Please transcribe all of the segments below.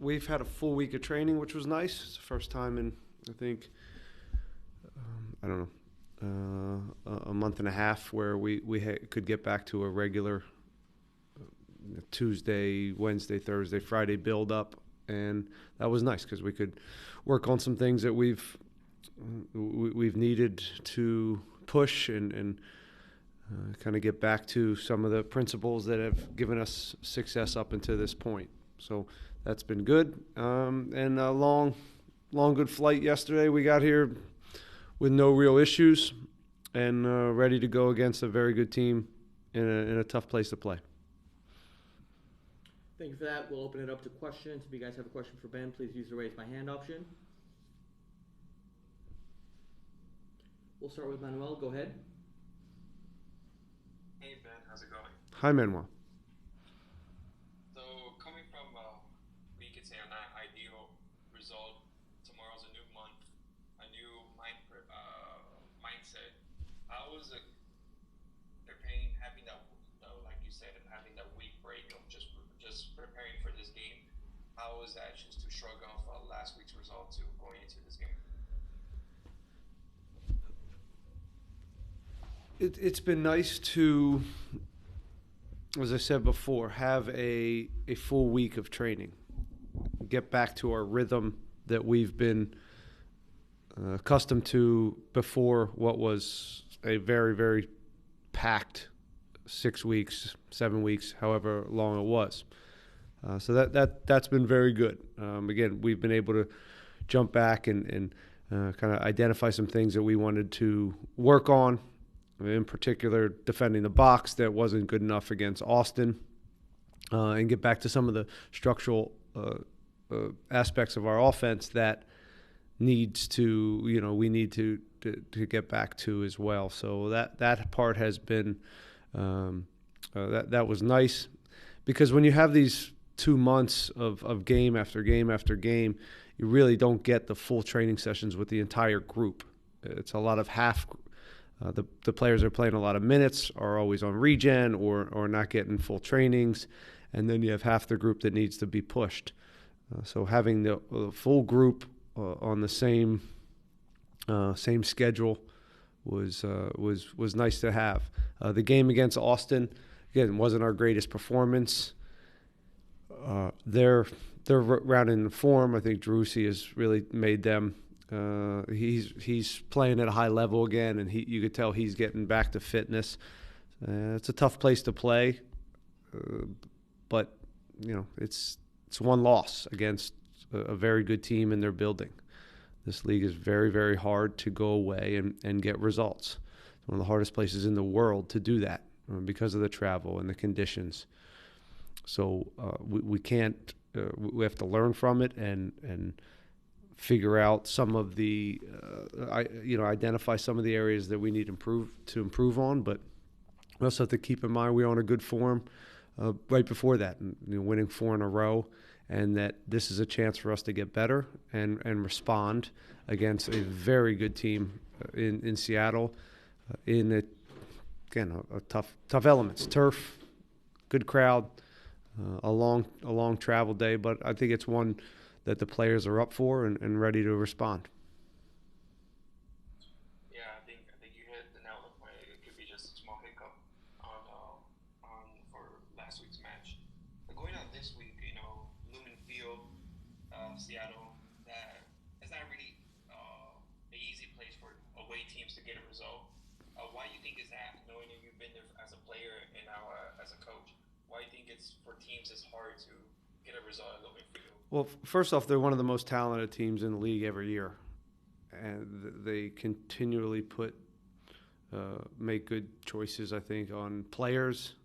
we've had a full week of training, which was nice. It's the first time in, I think, I don't know, a month and a half where we could get back to a regular Tuesday, Wednesday, Thursday, Friday build up, and that was nice because we could work on some things that we've needed to push and kind of get back to some of the principles that have given us success up until this point. So that's been good, and a long good flight yesterday. We got here with no real issues and ready to go against a very good team in a tough place to play. Thank you for that. We'll open it up to questions. If you guys have a question for Ben, please use the raise my hand option. We'll start with Manuel. Go ahead. Hey Ben, how's it going? Hi, Manuel. So coming from, we could say, an ideal result, tomorrow's a new month, a new mindset. How is it preparing, having that, like you said, and having that week break of just preparing for this game? How is that just to shrug off last week's result to going into this game? It's been nice to, as I said before, have a full week of training, get back to our rhythm that we've been accustomed to before what was a very, very packed 6 weeks, 7 weeks, however long it was. So that's been very good. Again, we've been able to jump back and kind of identify some things that we wanted to work on. In particular, defending the box that wasn't good enough against Austin, and get back to some of the structural aspects of our offense that needs to, we need to get back to as well. So that part has been, that was nice, because when you have these 2 months of game after game after game, you really don't get the full training sessions with the entire group. It's a lot of half. The players are playing a lot of minutes, are always on regen or not getting full trainings, and then you have half the group that needs to be pushed. So having the full group on the same schedule was nice to have. The game against Austin, again, wasn't our greatest performance. They're rounding the form. I think Drusi has really made them. He's playing at a high level again, and you could tell he's getting back to fitness. It's a tough place to play, but it's one loss against a very good team in their building. This league is very, very hard to go away and get results. It's one of the hardest places in the world to do that because of the travel and the conditions. So we can't. We have to learn from it and figure out some of the, identify some of the areas that we need to improve on. But we also have to keep in mind we're on a good form right before that, winning 4 in a row, and that this is a chance for us to get better and respond against a very good team in Seattle. A tough elements, turf, good crowd, a long travel day, but I think it's one that the players are up for and ready to respond. Yeah, I think you hit the nail on the point. It could be just a small hiccup on for last week's match. But going on this week, Lumen Field, Seattle, that is not really an easy place for away teams to get a result. Why do you think is that? Knowing that you've been there as a player and now as a coach, why do you think it's for teams it's hard to get a result at Lumen Field? Well, first off, they're one of the most talented teams in the league every year, and they continually make good choices, I think, on players,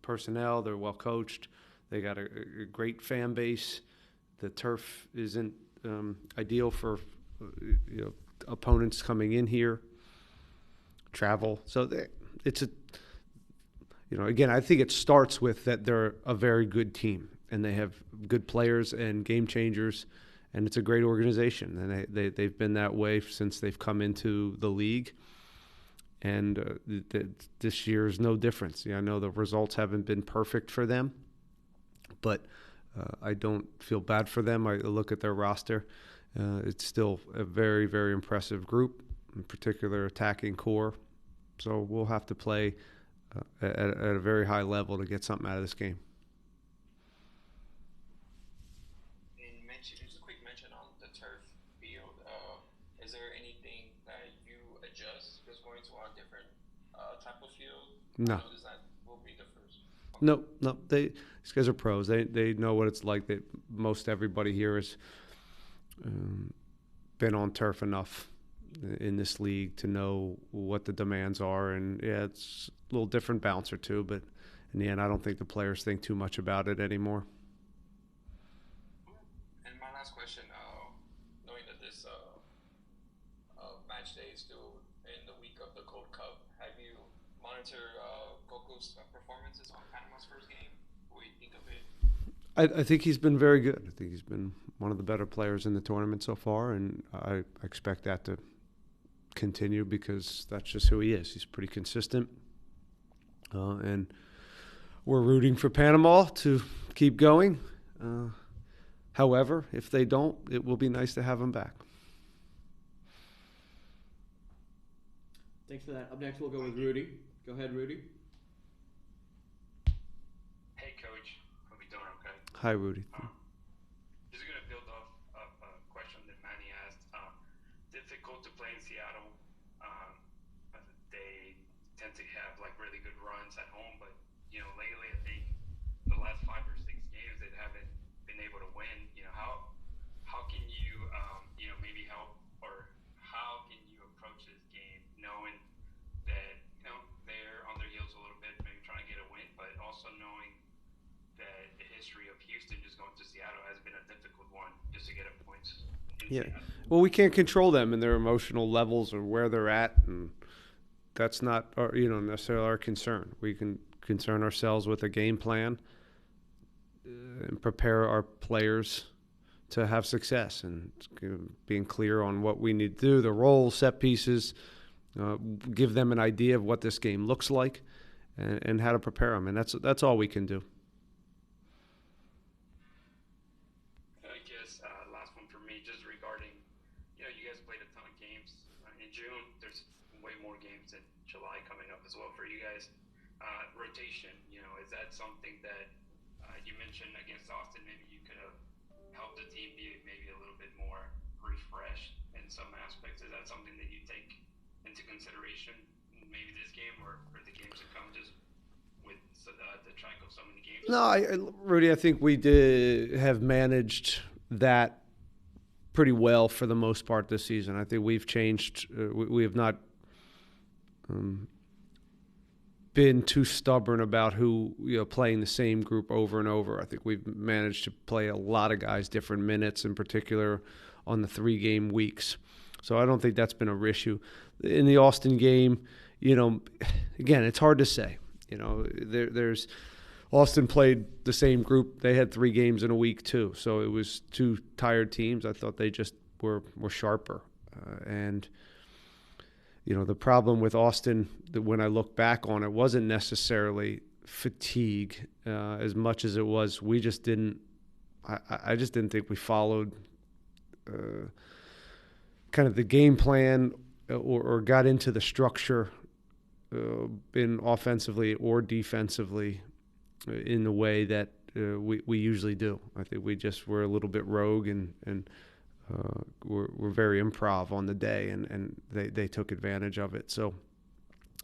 personnel. They're well coached. They got a great fan base. The turf isn't ideal for opponents coming in here. Travel, so it's again, I think it starts with that they're a very good team. And they have good players and game changers, and it's a great organization. And they've been that way since they've come into the league. And this year is no difference. I know the results haven't been perfect for them, but I don't feel bad for them. I look at their roster. It's still a very, very impressive group, in particular attacking core. So we'll have to play at a very high level to get something out of this game. Just a quick mention on the turf field. Is there anything that you adjust just going to a different type of field? No. That will be the first. No. These guys are pros. They know what it's like. Most everybody here has been on turf enough in this league to know what the demands are. And yeah, it's a little different bounce or two, but in the end, I don't think the players think too much about it anymore. And my last question, knowing that this match day is still in the week of the Gold Cup, have you monitored Goku's performances on Panama's first game? What do you think of it? I think he's been very good. I think he's been one of the better players in the tournament so far, and I expect that to continue because that's just who he is. He's pretty consistent, and we're rooting for Panama to keep going. However, if they don't, it will be nice to have him back. Thanks for that. Up next, we'll go with Rudy. Go ahead, Rudy. Hey, Coach. Hope you're doing okay. Hi, Rudy. Just going to build off a question that Manny asked. Difficult to play in Seattle. They tend to have like really good runs at home, but lately I think the last 5 or 6 games they haven't been able to win. How can you maybe help, or how can you approach this game knowing that they're on their heels a little bit, maybe trying to get a win, but also knowing that the history of Houston just going to Seattle has been a difficult one just to get a point in Seattle. Well, we can't control them and their emotional levels or where they're at, and that's not necessarily our concern. We can concern ourselves with a game plan and prepare our players to have success, and being clear on what we need to do, the roles, set pieces, give them an idea of what this game looks like, and how to prepare them, and that's all we can do. I guess last one for me, just regarding, you guys played a ton of games in June. There's way more games in July coming up as well for you guys. Rotation, is that something that you mentioned against Austin? Maybe you could have helped the team be maybe a little bit more refreshed in some aspects. Is that something that you take into consideration, maybe this game or the games to come, just with the track of so many games? No, Rudy, I think we have managed that pretty well for the most part this season. I think we've changed. We have not been too stubborn about who playing the same group over and over. I think we've managed to play a lot of guys different minutes, in particular on the 3-game weeks. So I don't think that's been an issue. In the Austin game, again, it's hard to say. There's Austin played the same group. They had 3 games in a week too, so it was 2 tired teams. I thought they just were sharper, and the problem with Austin, when I look back on it, wasn't necessarily fatigue as much as it was we just didn't. I just didn't think we followed kind of the game plan or got into the structure in offensively or defensively in the way that we usually do. I think we just were a little bit rogue and we're very improv on the day, and they took advantage of it. So,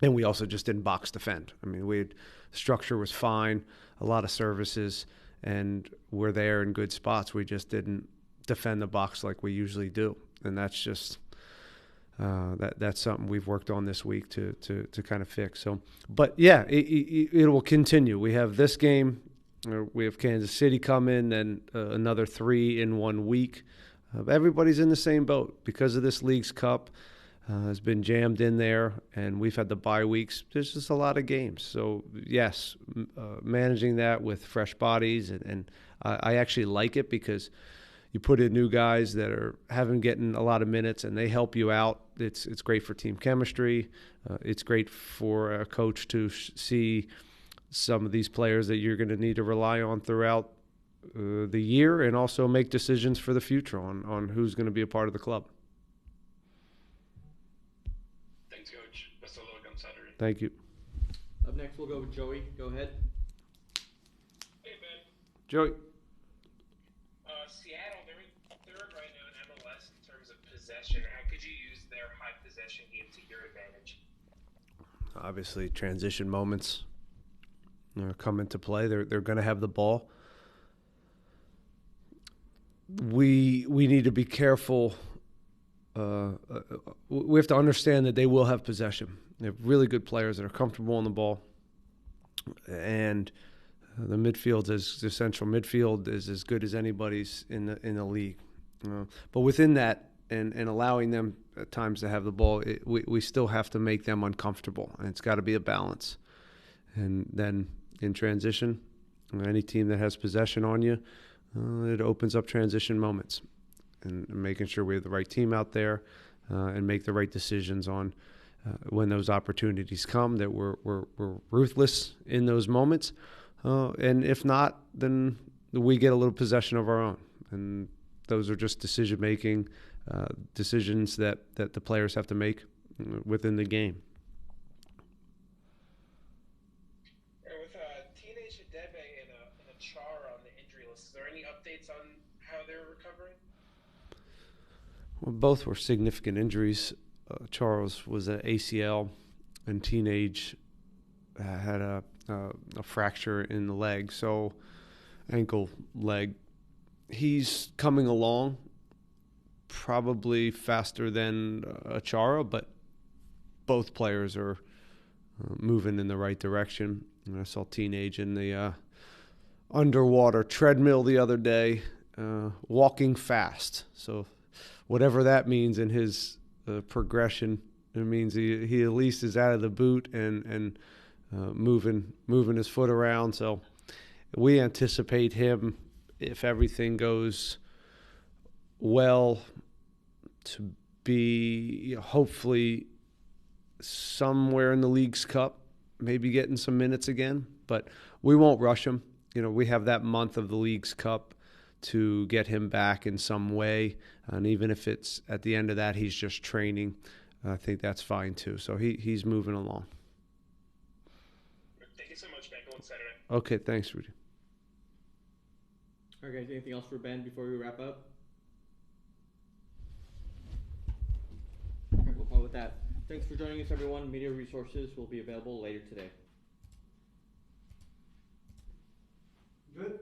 and we also just didn't box defend. I mean, structure was fine, a lot of services, and we're there in good spots. We just didn't defend the box like we usually do, and that's just that's something we've worked on this week to kind of fix. So, but yeah, it will continue. We have this game. We have Kansas City come in, and another 3 in 1 week. Everybody's in the same boat because of this League's Cup. Has been jammed in there, and we've had the bye weeks. There's just a lot of games. So, yes, managing that with fresh bodies, and I actually like it because you put in new guys that haven't gotten a lot of minutes, and they help you out. It's great for team chemistry. It's great for a coach to see some of these players that you're going to need to rely on throughout the year and also make decisions for the future on who's going to be a part of the club. Thanks, Coach. Best of luck on Saturday. Thank you. Up next, we'll go with Joey. Go ahead. Hey, Ben. Joey. Seattle, they're third right now in MLS in terms of possession. How could you use their high possession game to your advantage? Obviously, transition moments come into play. They're going to have the ball. We need to be careful. We have to understand that they will have possession. They have really good players that are comfortable on the ball, and the midfield, the central midfield, is as good as anybody's in the league. But within that, and allowing them at times to have the ball, we still have to make them uncomfortable, and it's got to be a balance. And then in transition, any team that has possession on you, it opens up transition moments, and making sure we have the right team out there and make the right decisions on when those opportunities come, that we're ruthless in those moments. And if not, then we get a little possession of our own. And those are just decisions that the players have to make within the game. With teenage Déjame and a Chara on the injury list, is there any updates on how they're recovering? Well, both were significant injuries. Charles was an ACL, and teenage had a fracture in the leg, so ankle leg. He's coming along probably faster than Chara, but both players are moving in the right direction. And I saw teenage in the underwater treadmill the other day, walking fast. So whatever that means in his progression, it means he at least is out of the boot and moving his foot around. So we anticipate him, if everything goes well, to be hopefully somewhere in the League's Cup, maybe getting some minutes again. But we won't rush him. We have that month of the League's Cup to get him back in some way. And even if it's at the end of that, he's just training, I think that's fine too. So he's moving along. Thank you so much, Ben. Go on Saturday. Okay, thanks, Rudy. All right, guys, anything else for Ben before we wrap up? All right, we'll call it with that. Thanks for joining us, everyone. Media resources will be available later today. Good.